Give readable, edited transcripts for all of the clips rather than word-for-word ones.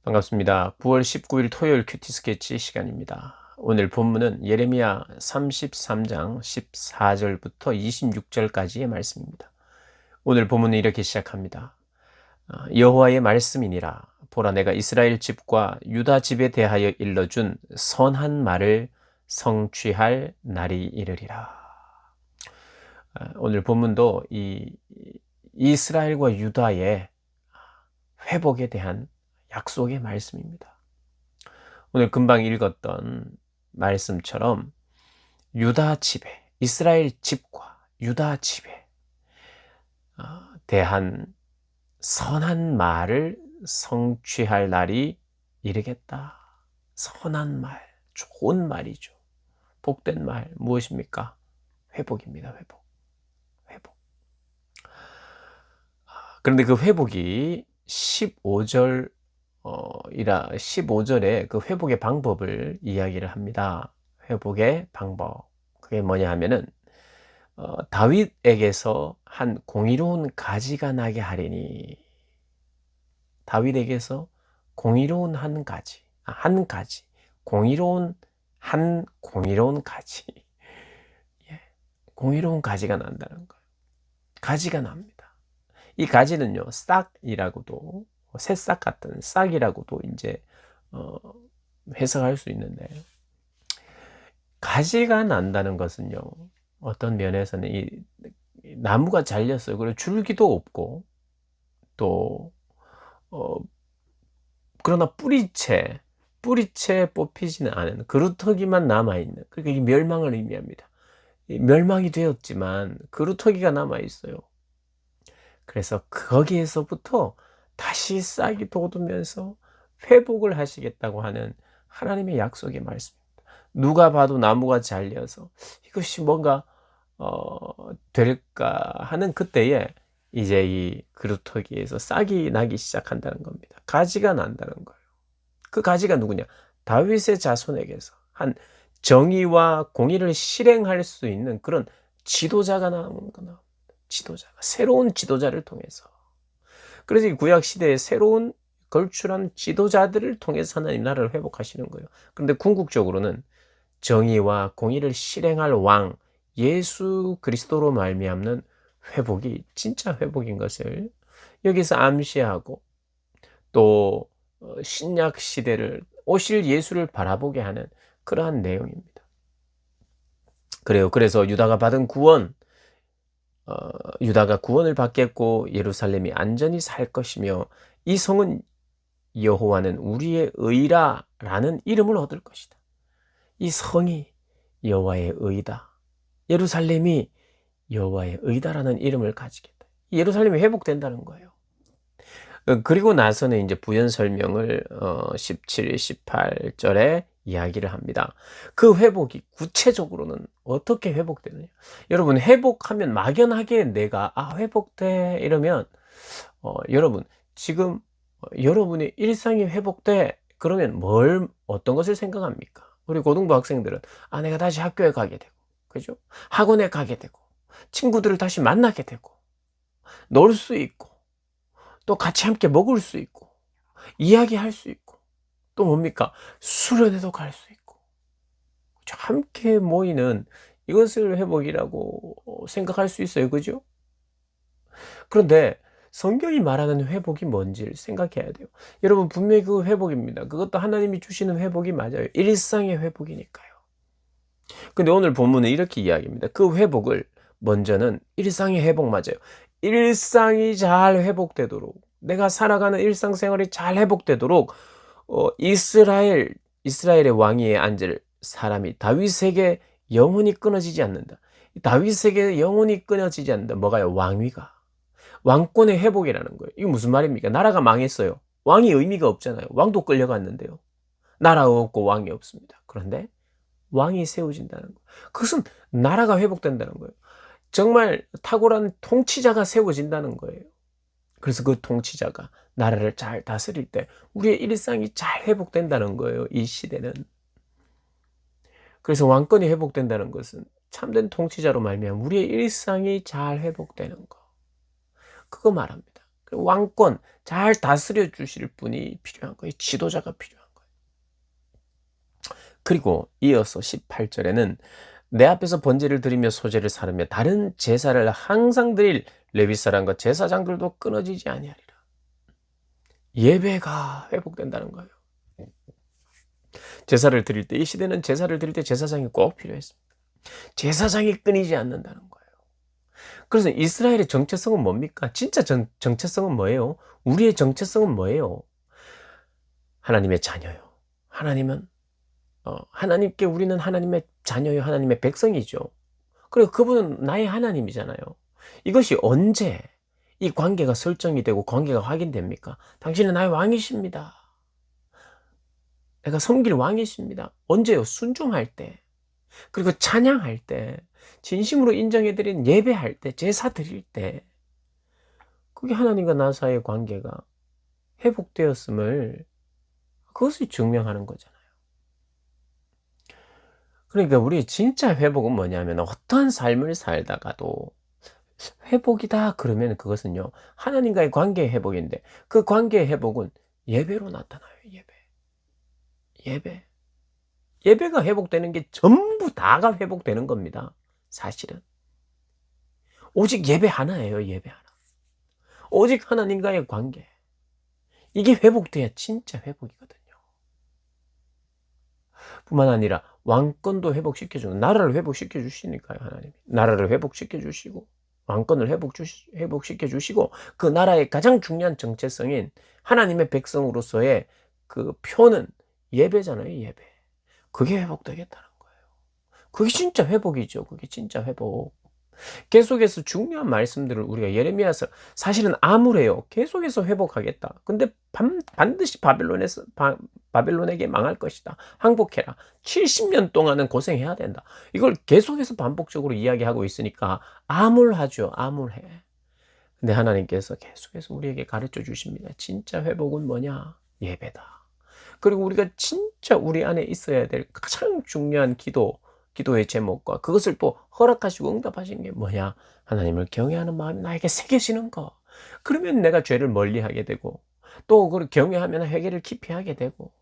반갑습니다. 9월 19일 토요일 큐티 스케치 시간입니다. 오늘 본문은 예레미야 33장 14절부터 26절까지의 말씀입니다. 오늘 본문은 이렇게 시작합니다. 여호와의 말씀이니라. 보라, 내가 이스라엘 집과 유다 집에 대하여 일러준 선한 말을 성취할 날이 이르리라. 오늘 본문도 이 이스라엘과 유다의 회복에 대한 약속의 말씀입니다. 오늘 금방 읽었던 말씀처럼 유다 집에, 이스라엘 집과 유다 집에 대한 선한 말을 성취할 날이 이르겠다. 선한 말, 좋은 말이죠. 복된 말 무엇입니까? 회복입니다. 회복. 그런데 그 회복이 15절에 그 회복의 방법을 이야기를 합니다. 회복의 방법. 그게 뭐냐 하면은, 다윗에게서 한 공의로운 가지가 나게 하리니. 다윗에게서 공의로운 한 가지. 공의로운 가지. 예. 공의로운 가지가 난다는 거예요. 가지가 납니다. 이 가지는요, 싹이라고도, 새싹 같은 싹이라고도 이제 해석할 수 있는데, 가지가 난다는 것은요, 어떤 면에서는 이 나무가 잘렸어요. 그리고 줄기도 없고, 또 그러나 뿌리채 뽑히지는 않은 그루터기만 남아있는, 그러니까 이 멸망을 의미합니다. 멸망이 되었지만 그루터기가 남아있어요. 그래서 거기에서부터 다시 싹이 돋으면서 회복을 하시겠다고 하는 하나님의 약속의 말씀입니다. 누가 봐도 나무가 잘려서 이것이 뭔가 될까 하는 그때에 이제 이 그루터기에서 싹이 나기 시작한다는 겁니다. 가지가 난다는 거예요. 그 가지가 누구냐? 다윗의 자손에게서 한 정의와 공의를 실행할 수 있는 그런 지도자가 나오는 거나, 새로운 지도자를 통해서. 그래서 이 구약 시대에 새로운 걸출한 지도자들을 통해서 하나님 나라를 회복하시는 거예요. 그런데 궁극적으로는 정의와 공의를 실행할 왕 예수 그리스도로 말미암는 회복이 진짜 회복인 것을 여기서 암시하고, 또 신약 시대를 오실 예수를 바라보게 하는 그러한 내용입니다. 그래요. 그래서 유다가 받은 구원, 유다가 구원을 받겠고 예루살렘이 안전히 살 것이며, 이 성은 여호와는 우리의 의라라는 이름을 얻을 것이다. 이 성이 여호와의 의다. 예루살렘이 여호와의 의다라는 이름을 가지겠다. 예루살렘이 회복된다는 거예요. 그리고 나서는 이제 부연 설명을 17, 18절에 이야기를 합니다. 그 회복이 구체적으로는 어떻게 회복되느냐? 여러분, 회복하면 막연하게 내가 회복돼 이러면, 여러분 지금 여러분의 일상이 회복돼 그러면 어떤 것을 생각합니까? 우리 고등부 학생들은 내가 다시 학교에 가게 되고, 그죠? 학원에 가게 되고, 친구들을 다시 만나게 되고, 놀 수 있고, 또 같이 함께 먹을 수 있고, 이야기할 수 있고, 또 뭡니까? 수련회도 갈 수 있고, 함께 모이는 이것을 회복이라고 생각할 수 있어요. 그죠? 그런데 성경이 말하는 회복이 뭔지를 생각해야 돼요. 여러분, 분명히 그 회복입니다. 그것도 하나님이 주시는 회복이 맞아요. 일상의 회복이니까요. 근데 오늘 본문은 이렇게 이야기합니다. 그 회복을 먼저는 일상의 회복 맞아요. 일상이 잘 회복되도록, 내가 살아가는 일상생활이 잘 회복되도록 이스라엘의 왕위에 앉을 사람이 다윗에게 영원히 끊어지지 않는다. 다윗에게 영원히 끊어지지 않는다. 뭐가요? 왕위가. 왕권의 회복이라는 거예요. 이게 무슨 말입니까? 나라가 망했어요. 왕이 의미가 없잖아요. 왕도 끌려갔는데요. 나라가 없고 왕이 없습니다. 그런데 왕이 세워진다는 거예요. 그것은 나라가 회복된다는 거예요. 정말 탁월한 통치자가 세워진다는 거예요. 그래서 그 통치자가 나라를 잘 다스릴 때 우리의 일상이 잘 회복된다는 거예요. 이 시대는. 그래서 왕권이 회복된다는 것은 참된 통치자로 말미암아 우리의 일상이 잘 회복되는 거, 그거 말합니다. 왕권 잘 다스려 주실 분이 필요한 거예요. 지도자가 필요한 거예요. 그리고 이어서 18절에는 내 앞에서 번제를 드리며 소제를 사르며 다른 제사를 항상 드릴 레위 사람과 제사장들도 끊어지지 아니하리라. 예배가 회복된다는 거예요. 제사를 드릴 때, 이 시대는 제사를 드릴 때 제사장이 꼭 필요했습니다. 제사장이 끊이지 않는다는 거예요. 그래서 이스라엘의 정체성은 뭡니까? 진짜 정체성은 뭐예요? 우리의 정체성은 뭐예요? 하나님의 자녀요. 하나님께 우리는 하나님의 자녀요. 하나님의 백성이죠. 그리고 그분은 나의 하나님이잖아요. 이것이 언제 이 관계가 설정이 되고 관계가 확인됩니까? 당신은 나의 왕이십니다. 내가 섬길 왕이십니다. 언제요? 순종할 때. 그리고 찬양할 때. 진심으로 인정해드린 예배할 때. 제사 드릴 때. 그게 하나님과 나 사이의 관계가 회복되었음을 그것을 증명하는 거잖아요. 그러니까 우리 진짜 회복은 뭐냐면 어떠한 삶을 살다가도 회복이다 그러면 그것은요 하나님과의 관계의 회복인데 그 관계의 회복은 예배로 나타나요. 예배가 회복되는 게 전부 다가 회복되는 겁니다. 사실은 오직 예배 하나예요. 예배 하나. 오직 하나님과의 관계. 이게 회복돼야 진짜 회복이거든요. 뿐만 아니라 왕권도 회복시켜주는 나라를 회복시켜 주시니까요. 하나님이 나라를 회복시켜 주시고 왕권을 회복시켜 주시고 그 나라의 가장 중요한 정체성인 하나님의 백성으로서의 그 표는 예배잖아요. 예배. 그게 회복되겠다는 거예요. 그게 진짜 회복이죠. 그게 진짜 회복. 계속해서 중요한 말씀들을 우리가 예레미야서 사실은 암울해요. 계속해서 회복하겠다. 근데 반드시 바벨론에게 망할 것이다. 항복해라. 70년 동안은 고생해야 된다. 이걸 계속해서 반복적으로 이야기하고 있으니까 암울하죠. 암울해. 근데 하나님께서 계속해서 우리에게 가르쳐 주십니다. 진짜 회복은 뭐냐? 예배다. 그리고 우리가 진짜 우리 안에 있어야 될 가장 중요한 기도의 제목과 그것을 또 허락하시고 응답하신 게 뭐냐? 하나님을 경외하는 마음이 나에게 새겨지는 거. 그러면 내가 죄를 멀리하게 되고 또 그걸 경외하면 회개를 깊이 하게 되고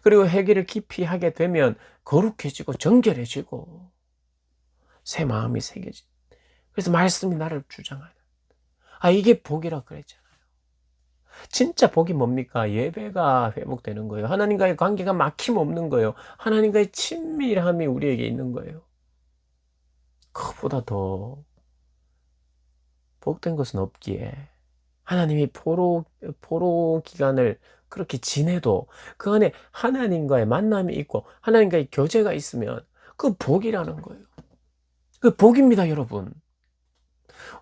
그리고 회개를 깊이 하게 되면 거룩해지고 정결해지고 새 마음이 새겨지. 그래서 말씀이 나를 주장하는. 이게 복이라 그랬잖아요. 진짜 복이 뭡니까? 예배가 회복되는 거예요. 하나님과의 관계가 막힘없는 거예요. 하나님과의 친밀함이 우리에게 있는 거예요. 그보다 더 복된 것은 없기에 하나님이 포로 기간을 그렇게 지내도 그 안에 하나님과의 만남이 있고 하나님과의 교제가 있으면 그 복이라는 거예요. 그 복입니다, 여러분.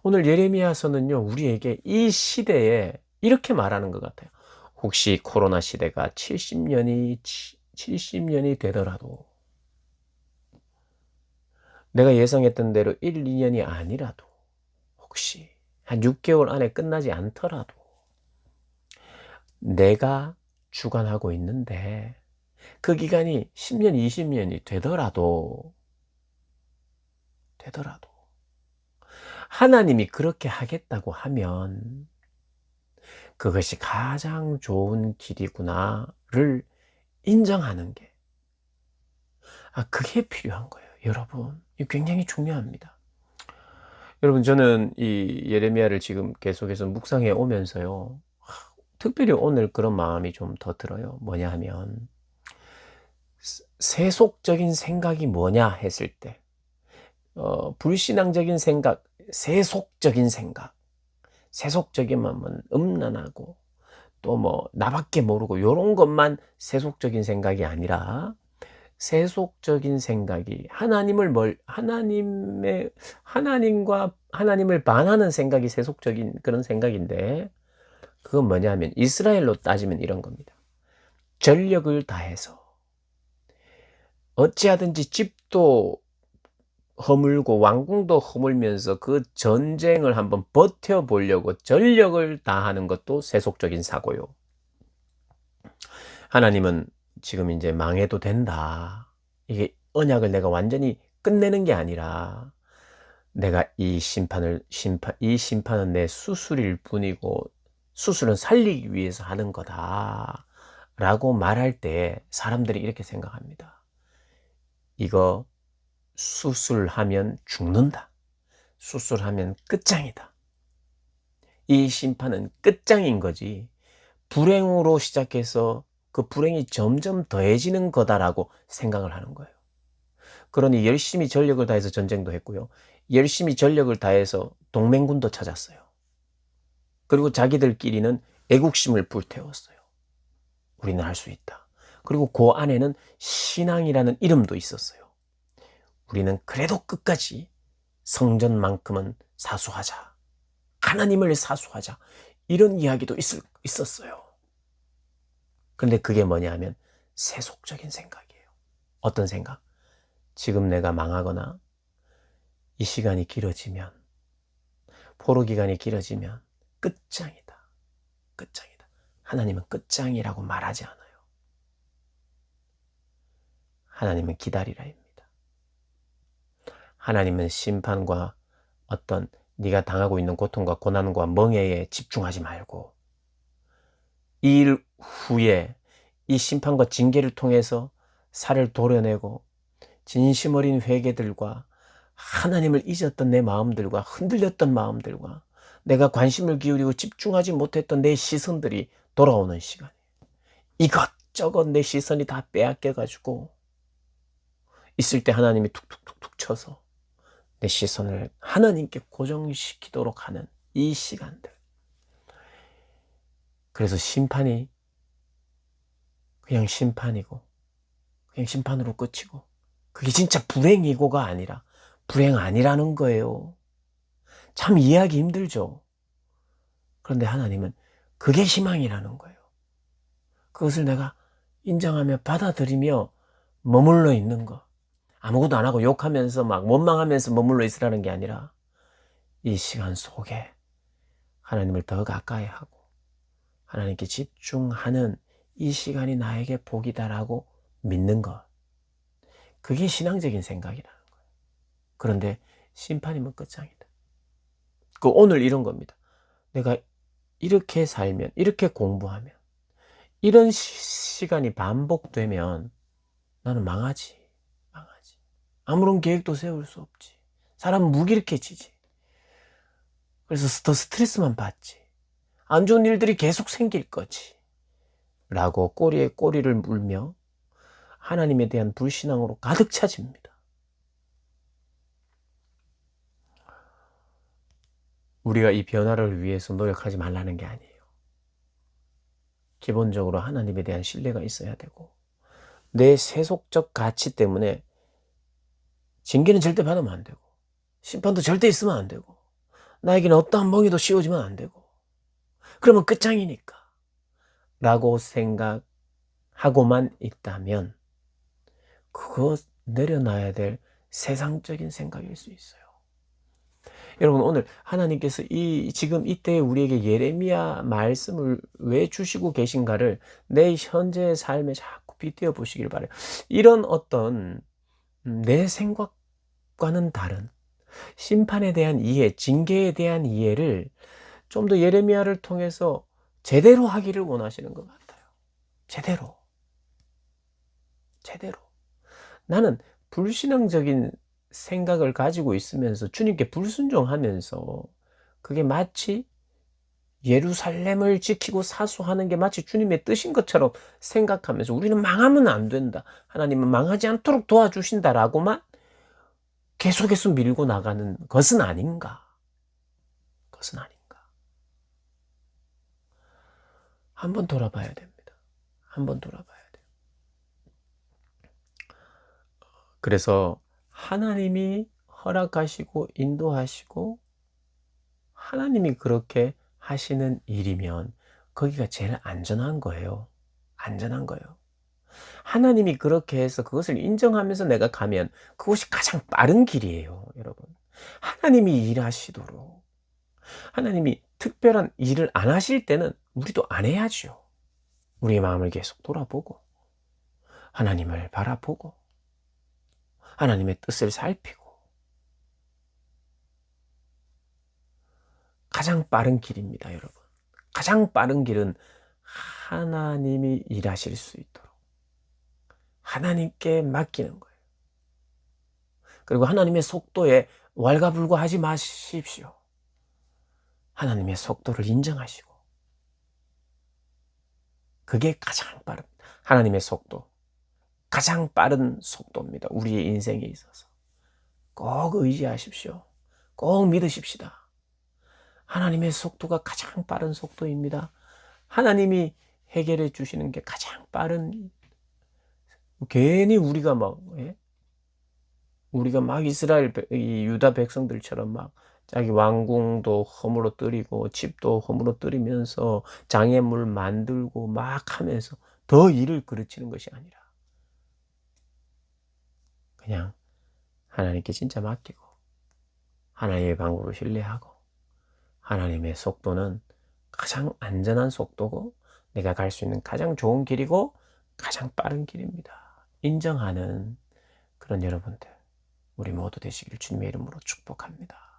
오늘 예레미야서는요, 우리에게 이 시대에 이렇게 말하는 것 같아요. 혹시 코로나 시대가 70년이 되더라도 내가 예상했던 대로 1, 2년이 아니라도 혹시 한 6개월 안에 끝나지 않더라도 내가 주관하고 있는데 그 기간이 10년, 20년이 되더라도 하나님이 그렇게 하겠다고 하면 그것이 가장 좋은 길이구나를 인정하는 게 그게 필요한 거예요. 여러분, 이거 굉장히 중요합니다. 여러분, 저는 이 예레미야를 지금 계속해서 묵상해 오면서요. 특별히 오늘 그런 마음이 좀 더 들어요. 뭐냐 하면 세속적인 생각이 뭐냐 했을 때 불신앙적인 생각, 세속적인 생각. 세속적이면 음란하고 또 뭐 나밖에 모르고 요런 것만 세속적인 생각이 아니라 세속적인 생각이 하나님을 반하는 생각이 세속적인 그런 생각인데 그건 뭐냐 하면 이스라엘로 따지면 이런 겁니다. 전력을 다해서 어찌하든지 집도 허물고 왕궁도 허물면서 그 전쟁을 한번 버텨보려고 전력을 다하는 것도 세속적인 사고요. 하나님은 지금 이제 망해도 된다. 이게 언약을 내가 완전히 끝내는 게 아니라 내가 이 심판은 내 수술일 뿐이고 수술은 살리기 위해서 하는 거다 라고 말할 때 사람들이 이렇게 생각합니다. 이거 수술하면 죽는다. 수술하면 끝장이다. 이 심판은 끝장인 거지 불행으로 시작해서 그 불행이 점점 더해지는 거다라고 생각을 하는 거예요. 그러니 열심히 전력을 다해서 전쟁도 했고요. 열심히 전력을 다해서 동맹군도 찾았어요. 그리고 자기들끼리는 애국심을 불태웠어요. 우리는 할 수 있다. 그리고 그 안에는 신앙이라는 이름도 있었어요. 우리는 그래도 끝까지 성전만큼은 사수하자. 하나님을 사수하자. 이런 이야기도 있었어요. 그런데 그게 뭐냐 하면 세속적인 생각이에요. 어떤 생각? 지금 내가 망하거나 이 시간이 길어지면, 포로 기간이 길어지면 끝장이다. 끝장이다. 하나님은 끝장이라고 말하지 않아요. 하나님은 기다리라입니다. 하나님은 심판과 어떤 네가 당하고 있는 고통과 고난과 멍해에 집중하지 말고 이 일 후에 이 심판과 징계를 통해서 살을 도려내고 진심 어린 회개들과 하나님을 잊었던 내 마음들과 흔들렸던 마음들과 내가 관심을 기울이고 집중하지 못했던 내 시선들이 돌아오는 시간이에요. 이것저것 내 시선이 다 빼앗겨가지고 있을 때 하나님이 툭툭툭툭 쳐서 내 시선을 하나님께 고정시키도록 하는 이 시간들. 그래서 심판이 그냥 심판이고 그냥 심판으로 끝이고 그게 진짜 불행이고가 아니라 불행 아니라는 거예요. 참 이해하기 힘들죠. 그런데 하나님은 그게 희망이라는 거예요. 그것을 내가 인정하며 받아들이며 머물러 있는 거. 아무것도 안 하고 욕하면서 막 원망하면서 머물러 있으라는 게 아니라 이 시간 속에 하나님을 더 가까이 하고 하나님께 집중하는 이 시간이 나에게 복이다라고 믿는 것. 그게 신앙적인 생각이라는 거예요. 그런데 심판이면 끝장이다. 오늘 이런 겁니다. 내가 이렇게 살면, 이렇게 공부하면, 이런 시간이 반복되면 나는 망하지. 아무런 계획도 세울 수 없지. 사람은 무기력해지지. 그래서 더 스트레스만 받지. 안 좋은 일들이 계속 생길 거지. 라고 꼬리에 꼬리를 물며 하나님에 대한 불신앙으로 가득 차집니다. 우리가 이 변화를 위해서 노력하지 말라는 게 아니에요. 기본적으로 하나님에 대한 신뢰가 있어야 되고 내 세속적 가치 때문에 징계는 절대 받으면 안 되고 심판도 절대 있으면 안 되고 나에게는 어떠한 멍에도 씌워지면 안 되고 그러면 끝장이니까 라고 생각하고만 있다면 그거 내려놔야 될 세상적인 생각일 수 있어요. 여러분 오늘 하나님께서 지금 이때 우리에게 예레미야 말씀을 왜 주시고 계신가를 내 현재의 삶에 자꾸 빗대어 보시길 바라요. 이런 어떤 내 생각과는 다른 심판에 대한 이해, 징계에 대한 이해를 좀 더 예레미야를 통해서 제대로 하기를 원하시는 것 같아요. 제대로. 나는 불신앙적인 생각을 가지고 있으면서 주님께 불순종하면서 그게 마치 예루살렘을 지키고 사수하는 게 마치 주님의 뜻인 것처럼 생각하면서 우리는 망하면 안 된다. 하나님은 망하지 않도록 도와주신다라고만 계속해서 밀고 나가는 것은 아닌가. 한번 돌아봐야 됩니다. 한번 돌아봐야 돼요. 그래서 하나님이 허락하시고 인도하시고 하나님이 그렇게 하시는 일이면 거기가 제일 안전한 거예요. 하나님이 그렇게 해서 그것을 인정하면서 내가 가면 그것이 가장 빠른 길이에요, 여러분. 하나님이 일하시도록. 하나님이 특별한 일을 안 하실 때는 우리도 안 해야죠. 우리의 마음을 계속 돌아보고 하나님을 바라보고 하나님의 뜻을 살피고 가장 빠른 길입니다, 여러분. 가장 빠른 길은 하나님이 일하실 수 있도록 하나님께 맡기는 거예요. 그리고 하나님의 속도에 왈가불가하지 마십시오. 하나님의 속도를 인정하시고, 그게 가장 빠른, 하나님의 속도, 가장 빠른 속도입니다. 우리의 인생에 있어서. 꼭 의지하십시오. 꼭 믿으십시다. 하나님의 속도가 가장 빠른 속도입니다. 하나님이 해결해 주시는 게 가장 빠른, 괜히 우리가 막 이스라엘 이 유다 백성들처럼 막 자기 왕궁도 허물어뜨리고 집도 허물어뜨리면서 장애물 만들고 막 하면서 더 일을 그르치는 것이 아니라 그냥 하나님께 진짜 맡기고 하나님의 방법을 신뢰하고, 하나님의 속도는 가장 안전한 속도고 내가 갈 수 있는 가장 좋은 길이고 가장 빠른 길입니다. 인정하는 그런 여러분들, 우리 모두 되시길 주님의 이름으로 축복합니다.